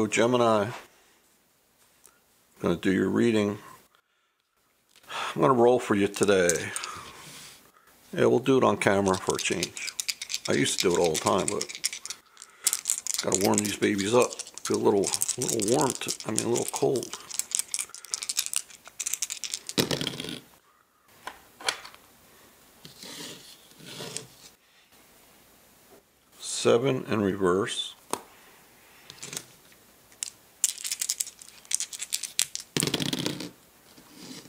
Hello, Gemini. I'm going to do your reading. I'm going to roll for you today. Yeah, we'll do it on camera for a change. I used to do it all the time, but got to warm these babies up. Feel a little warm. A little cold. Seven in reverse.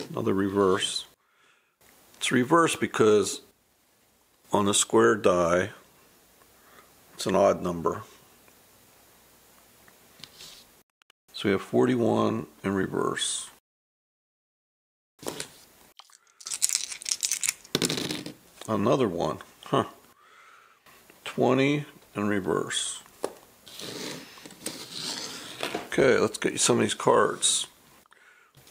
Another reverse. It's reverse because on the square die, it's an odd number. So we have 41 in reverse. Another one. 20 in reverse. Okay, let's get you some of these cards.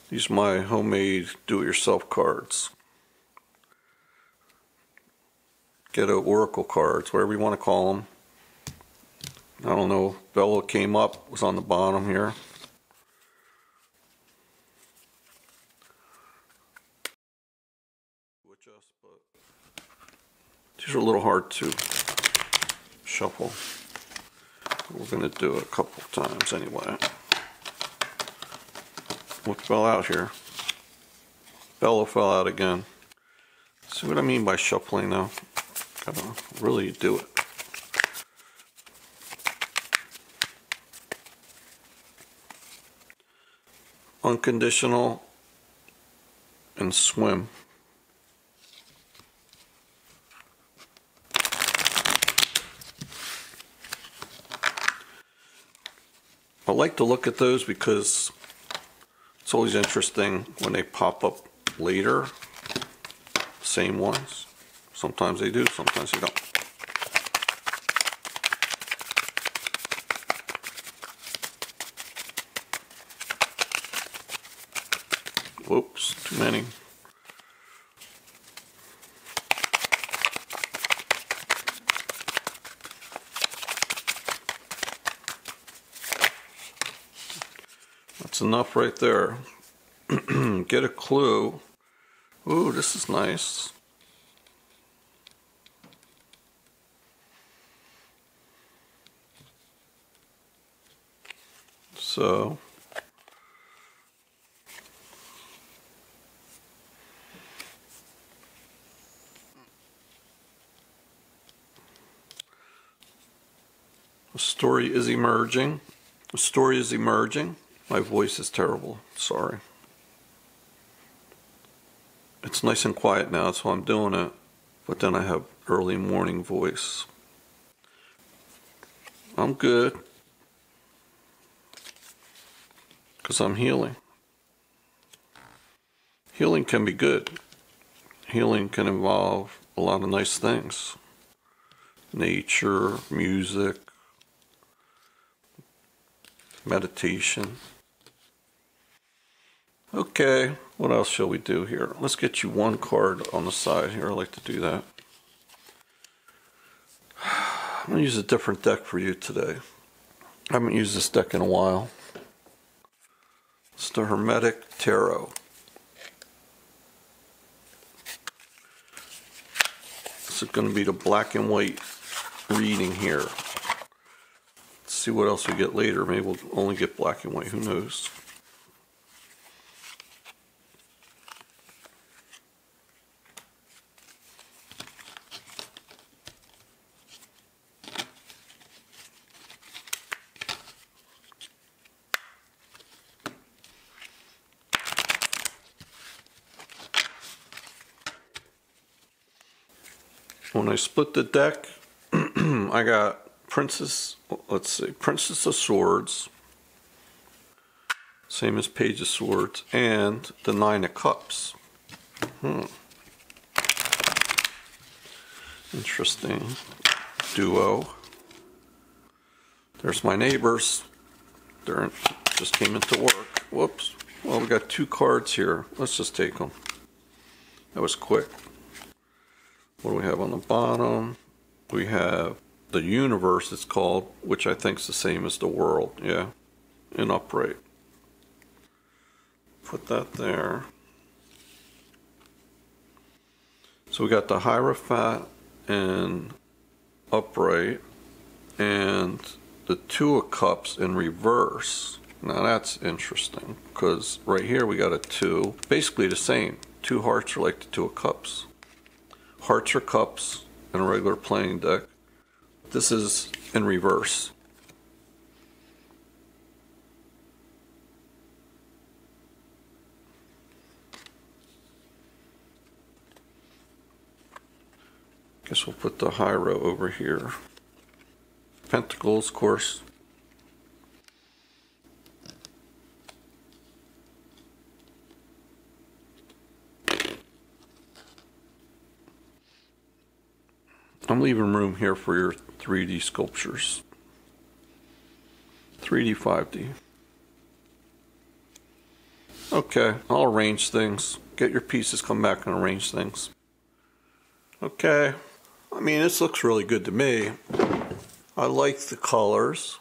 These are my homemade do-it-yourself cards. Ghetto Oracle cards, whatever you want to call them. I don't know. Bella came up, was on the bottom here. These are a little hard to shuffle. We're going to do it a couple times anyway. What fell out here? Bella fell out again. See what I mean by shuffling now? Gotta really do it. Unconditional and swim. I like to look at those because it's always interesting when they pop up later. Same ones. Sometimes they do, sometimes they don't. Whoops, too many. That's enough right there. Get a clue. Ooh, this is nice. So a story is emerging. A story is emerging. My voice is terrible. Sorry. It's nice and quiet now, so I'm doing it. But then I have early morning voice. I'm good. Because I'm healing. Healing can be good. Healing can involve a lot of nice things. Nature, music, meditation. Okay, what else shall we do here? Let's get you one card on the side here. I like to do that. I'm going to use a different deck for you today. I haven't used this deck in a while. It's the Hermetic Tarot. This is going to be the black and white reading here. Let's see what else we get later. Maybe we'll only get black and white. Who knows? When I split the deck, I got Princess of Swords, same as Page of Swords, and the Nine of Cups. Interesting duo. There's my neighbors. They just came into work. Whoops. Well, we got two cards here. Let's just take them. That was quick. What do we have on the bottom? We have the universe, it's called, which I think is the same as the world. Yeah. in upright. Put that there. So we got the Hierophant in upright and the Two of Cups in reverse. Now that's interesting because right here we got a 2, basically the same. 2 hearts are like the 2 of Cups. Hearts are cups in a regular playing deck. This is in reverse. Guess we'll put the Hiero over here. Pentacles, of course. I'm leaving room here for your 3D sculptures. 3D, 5D. Okay, I'll arrange things. Get your pieces, come back and arrange things. Okay. I mean, this looks really good to me. I like the colors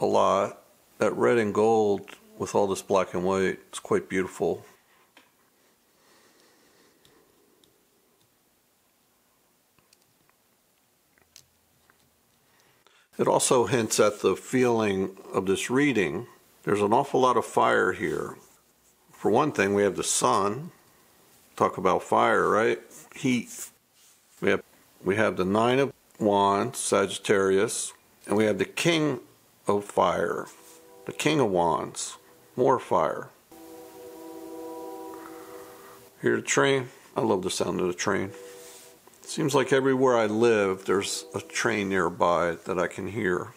a lot. That red and gold with all this black and white is quite beautiful. It also hints at the feeling of this reading. There's an awful lot of fire here. For one thing, we have the sun. Talk about fire, right? Heat. We have the 9 of Wands, Sagittarius, and we have the King of Fire, the King of Wands, more fire. Hear the train? I love the sound of the train. Seems like everywhere I live, there's a train nearby that I can hear.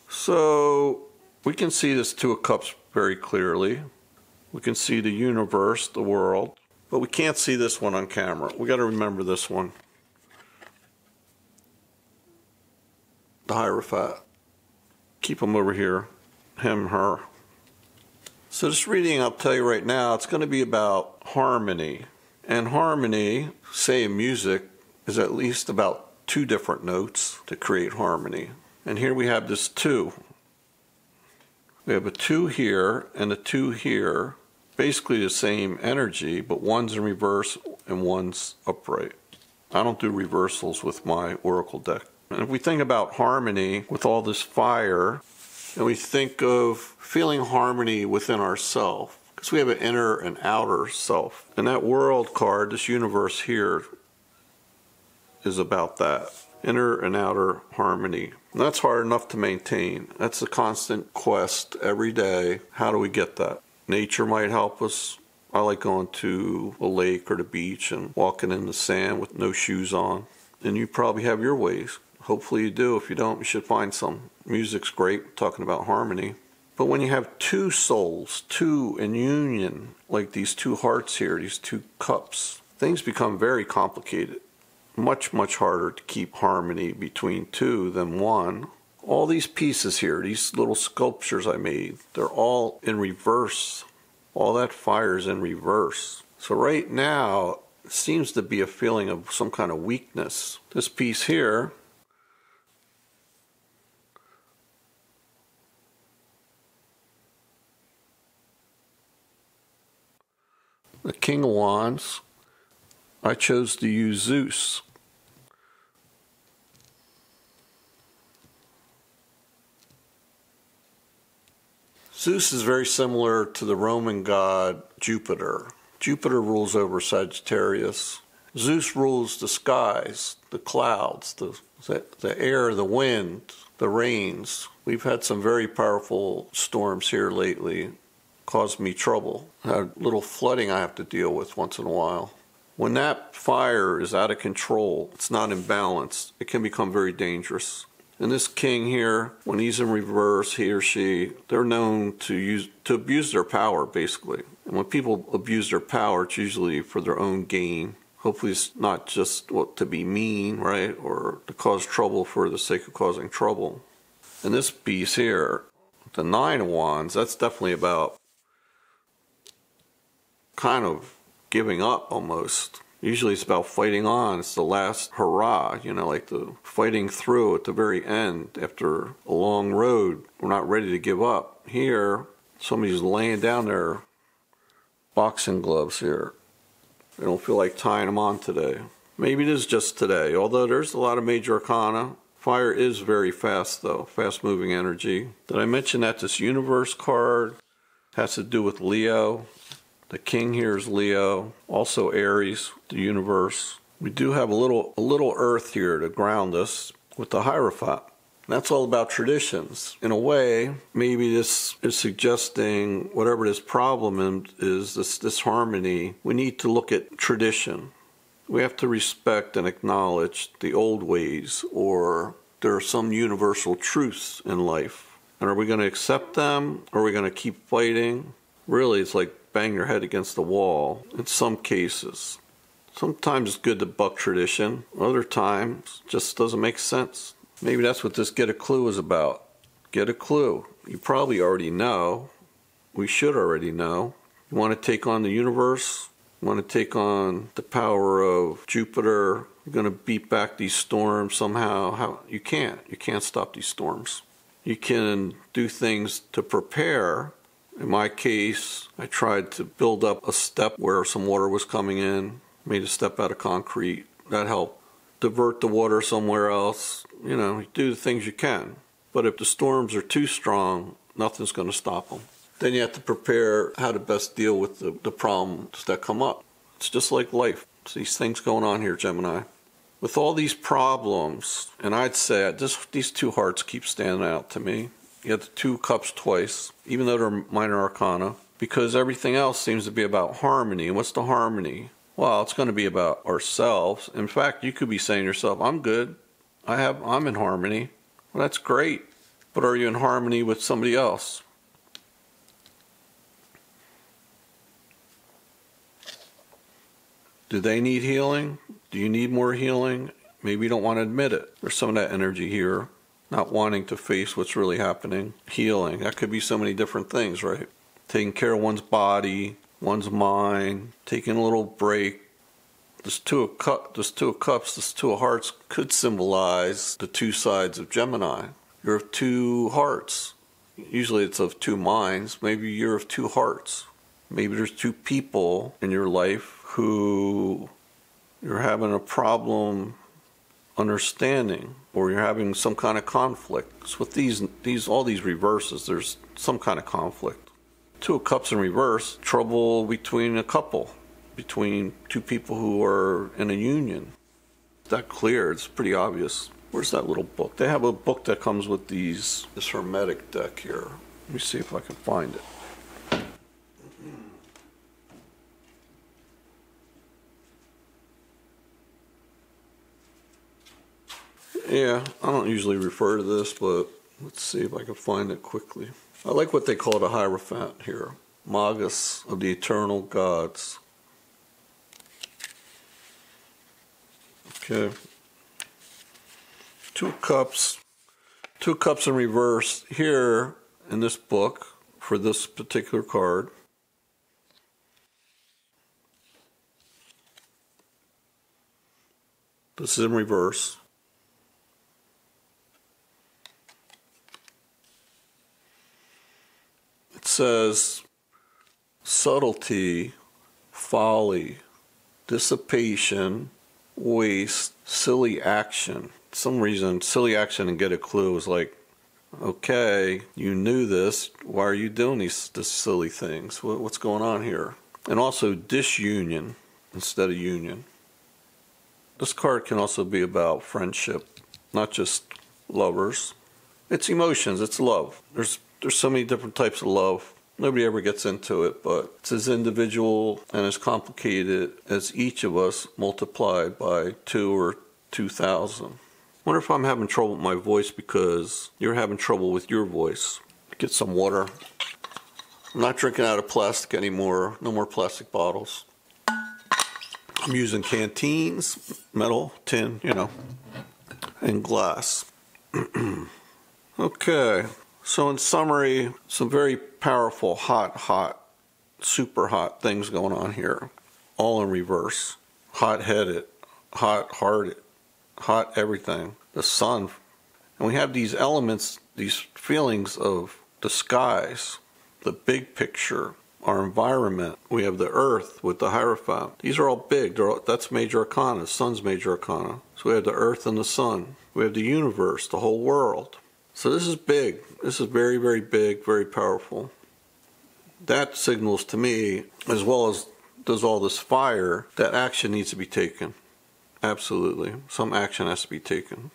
So we can see this 2 of Cups very clearly. We can see the universe, the world, but we can't see this one on camera. We got to remember this one. The Hierophant. Keep them over here. Him, her. So this reading, I'll tell you right now, it's going to be about harmony. And harmony, say in music, is at least about 2 different notes to create harmony. And here we have this 2. We have a 2 here and a 2 here. Basically the same energy, but one's in reverse and one's upright. I don't do reversals with my oracle deck. And if we think about harmony with all this fire, and we think of feeling harmony within ourselves, because we have an inner and outer self. And that world card, this universe here, is about that. Inner and outer harmony. And that's hard enough to maintain. That's a constant quest every day. How do we get that? Nature might help us. I like going to a lake or the beach and walking in the sand with no shoes on. And you probably have your ways. Hopefully you do. If you don't, you should find some. Music's great, talking about harmony. But when you have 2 souls, 2 in union, like these 2 hearts here, these 2 cups, things become very complicated. Much, much harder to keep harmony between 2 than 1. All these pieces here, these little sculptures I made, they're all in reverse. All that fire is in reverse. So right now, it seems to be a feeling of some kind of weakness. This piece here, the King of Wands, I chose to use Zeus. Zeus is very similar to the Roman god Jupiter. Jupiter rules over Sagittarius. Zeus rules the skies, the clouds, the air, the wind, the rains. We've had some very powerful storms here lately. Caused me trouble. I had a little flooding I have to deal with once in a while. When that fire is out of control, it's not in balance, it can become very dangerous. And this king here, when he's in reverse, he or she, they're known to abuse their power, basically. And when people abuse their power, it's usually for their own gain. Hopefully it's not just to be mean, right, or to cause trouble for the sake of causing trouble. And this piece here, the 9 of Wands, that's definitely about kind of giving up almost. Usually it's about fighting on. It's the last hurrah, you know, like the fighting through at the very end after a long road. We're not ready to give up. Here, Somebody's laying down their boxing gloves here. They don't feel like tying them on today. Maybe it is just today, although there's a lot of major arcana. Fire is very fast though, fast moving energy. Did I mention that this universe card has to do with Leo? The king here is Leo, also Aries, the universe. We do have a little earth here to ground us with the Hierophant. That's all about traditions. In a way, maybe this is suggesting whatever this problem is, this disharmony, we need to look at tradition. We have to respect and acknowledge the old ways, or there are some universal truths in life. And are we going to accept them, or are we going to keep fighting? Really, it's like bang your head against the wall in some cases. Sometimes it's good to buck tradition. Other times, it just doesn't make sense. Maybe that's what this Get a Clue is about. Get a clue. You probably already know. We should already know. You want to take on the universe? You want to take on the power of Jupiter? You're going to beat back these storms somehow? You can't. You can't stop these storms. You can do things to prepare. In my case, I tried to build up a step where some water was coming in. Made a step out of concrete. That helped. Divert the water somewhere else. You know, do the things you can. But if the storms are too strong, nothing's going to stop them. Then you have to prepare how to best deal with the problems that come up. It's just like life. It's these things going on here, Gemini. With all these problems, and I'd say these two hearts keep standing out to me. You have the 2 cups twice, even though they're minor arcana, because everything else seems to be about harmony. And what's the harmony? Well, it's going to be about ourselves. In fact, you could be saying to yourself, I'm good. I'm in harmony. Well, that's great. But are you in harmony with somebody else? Do they need healing? Do you need more healing? Maybe you don't want to admit it. There's some of that energy here. Not wanting to face what's really happening. Healing. That could be so many different things, right? Taking care of one's body, one's mind, taking a little break. This two of cups, this 2 of hearts could symbolize the 2 sides of Gemini. You're of 2 hearts. Usually it's of 2 minds. Maybe you're of 2 hearts. Maybe there's 2 people in your life who you're having a problem understanding, or you're having some kind of conflict. So with all these reverses, there's some kind of conflict. 2 of Cups in reverse, trouble between a couple, between 2 people who are in a union. It's that clear, it's pretty obvious. Where's that little book? They have a book that comes with this Hermetic deck here. Let me see if I can find it. Yeah, I don't usually refer to this, but let's see if I can find it quickly. I like what they call the Hierophant here. Magus of the Eternal Gods. Okay. 2 cups. 2 cups in reverse here in this book for this particular card. This is in reverse. It says subtlety, folly, dissipation, waste, silly action. For some reason, silly action and Get a Clue is like, okay, you knew this. Why are you doing these silly things? What's going on here? And also disunion instead of union. This card can also be about friendship, not just lovers. It's emotions, it's love. There's so many different types of love. Nobody ever gets into it, but it's as individual and as complicated as each of us multiplied by 2 or 2,000. Wonder if I'm having trouble with my voice because you're having trouble with your voice. Get some water. I'm not drinking out of plastic anymore. No more plastic bottles. I'm using canteens, metal, tin, and glass. Okay. So in summary, some very powerful, hot, super hot things going on here. All in reverse. Hot-headed, hot-hearted, hot everything. The sun. And we have these elements, these feelings of the skies. the big picture, our environment. We have the earth with the Hierophant. These are all big. That's major arcana. The sun's major arcana. So we have the earth and the sun. We have the universe, the whole world. So this is big. This is very, very big, very powerful. That signals to me, as well as does all this fire, that action needs to be taken. Absolutely. Some action has to be taken.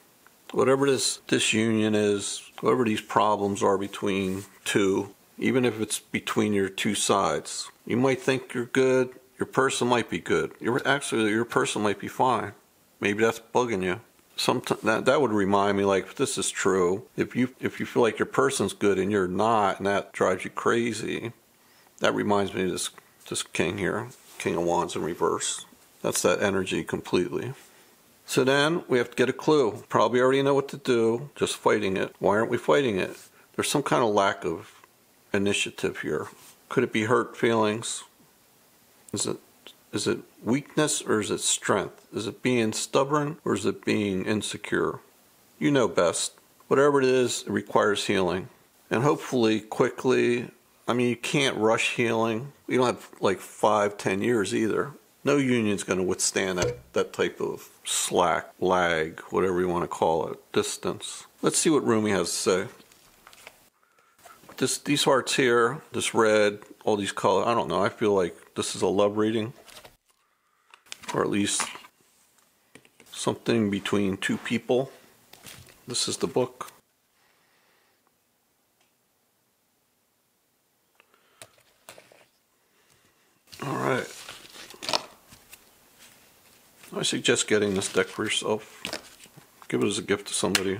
Whatever this disunion is, whatever these problems are between two, even if it's between your two sides, you might think you're good, your person might be good. Your person might be fine. Maybe that's bugging you. That would remind me, like, if this is true, if you feel like your person's good and you're not, and that drives you crazy, that reminds me of this king here, King of Wands in reverse. That's that energy completely. So then we have to get a clue. Probably already know what to do, just fighting it. Why aren't we fighting it? There's some kind of lack of initiative here. Could it be hurt feelings? Is it weakness or is it strength? Is it being stubborn or is it being insecure? You know best. Whatever it is, it requires healing. And hopefully, quickly. I mean, you can't rush healing. You don't have like 5-10 years either. No union's going to withstand that type of slack, lag, whatever you want to call it, distance. Let's see what Rumi has to say. These hearts here, this red, all these colors, I don't know. I feel like this is a love reading. Or at least something between two people. This is the book. All right. I suggest getting this deck for yourself. Give it as a gift to somebody.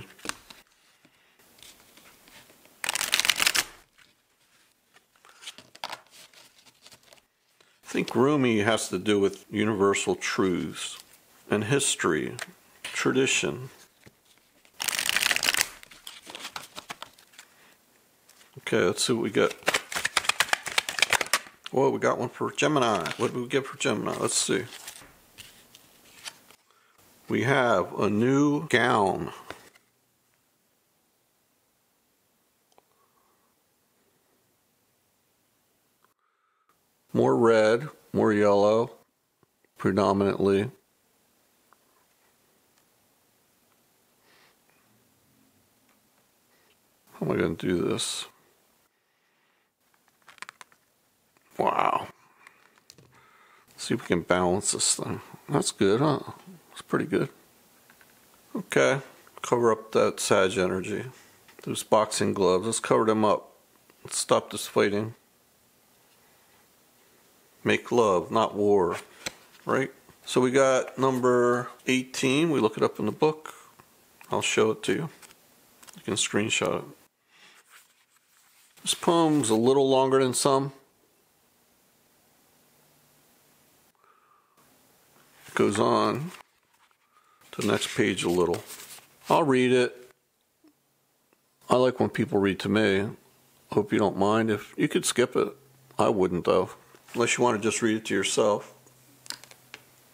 I think Rumi has to do with universal truths and history, tradition. Okay, let's see what we get. Whoa, we got one for Gemini. What did we get for Gemini? Let's see. We have a new gown. More red, more yellow, predominantly. How am I going to do this? Wow. Let's see if we can balance this thing. That's good, huh? It's pretty good. Okay. Cover up that Sag energy. Those boxing gloves. Let's cover them up. Let's stop this fighting. Make love, not war. Right? So we got number 18. We look it up in the book. I'll show it to you. You can screenshot it. This poem's a little longer than some. It goes on to the next page a little. I'll read it. I like when people read to me. Hope you don't mind. If you could skip it, I wouldn't though. Unless you want to just read it to yourself.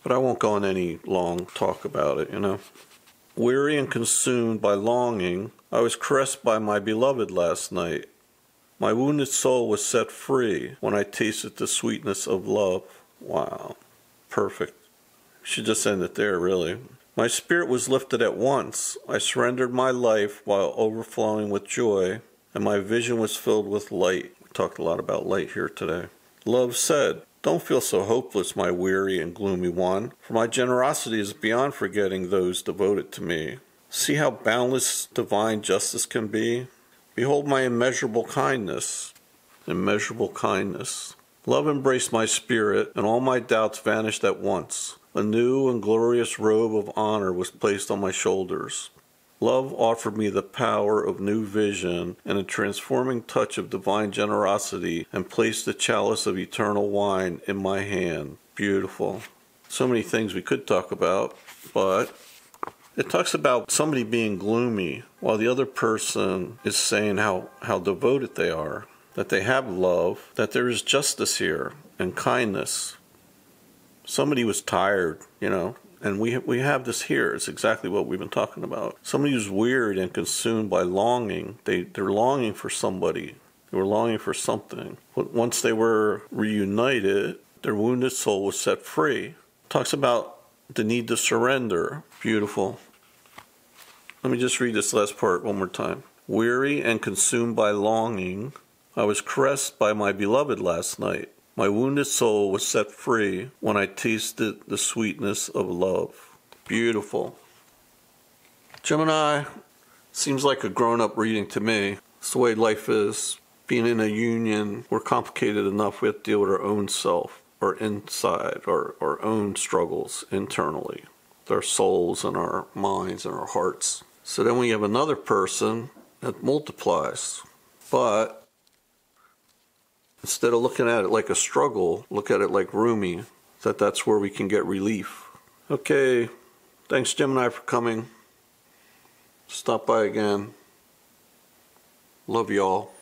But I won't go on any long talk about it, you know. Weary and consumed by longing, I was caressed by my beloved last night. My wounded soul was set free when I tasted the sweetness of love. Wow. Perfect. Should just end it there, really. My spirit was lifted at once. I surrendered my life while overflowing with joy, and my vision was filled with light. We talked a lot about light here today. Love said, "Don't feel so hopeless, my weary and gloomy one, for my generosity is beyond forgetting those devoted to me. See how boundless divine justice can be? Behold my immeasurable kindness." Immeasurable kindness. Love embraced my spirit, and all my doubts vanished at once. A new and glorious robe of honor was placed on my shoulders. Love offered me the power of new vision and a transforming touch of divine generosity and placed the chalice of eternal wine in my hand. Beautiful. So many things we could talk about, but it talks about somebody being gloomy while the other person is saying how devoted they are, that they have love, that there is justice here and kindness. Somebody was tired, you know, and we have this here. It's exactly what we've been talking about. Somebody who's wearied and consumed by longing. They're longing for somebody. They were longing for something. But once they were reunited, their wounded soul was set free. Talks about the need to surrender. Beautiful. Let me just read this last part one more time. Weary and consumed by longing, I was caressed by my beloved last night. My wounded soul was set free when I tasted the sweetness of love. Beautiful. Gemini seems like a grown-up reading to me. It's the way life is. Being in a union, we're complicated enough. We have to deal with our own self, our inside, our own struggles internally, with our souls and our minds and our hearts. So then we have another person that multiplies. But instead of looking at it like a struggle, look at it like Rumi, that's where we can get relief. Okay, thanks Gemini for coming. Stop by again. Love y'all.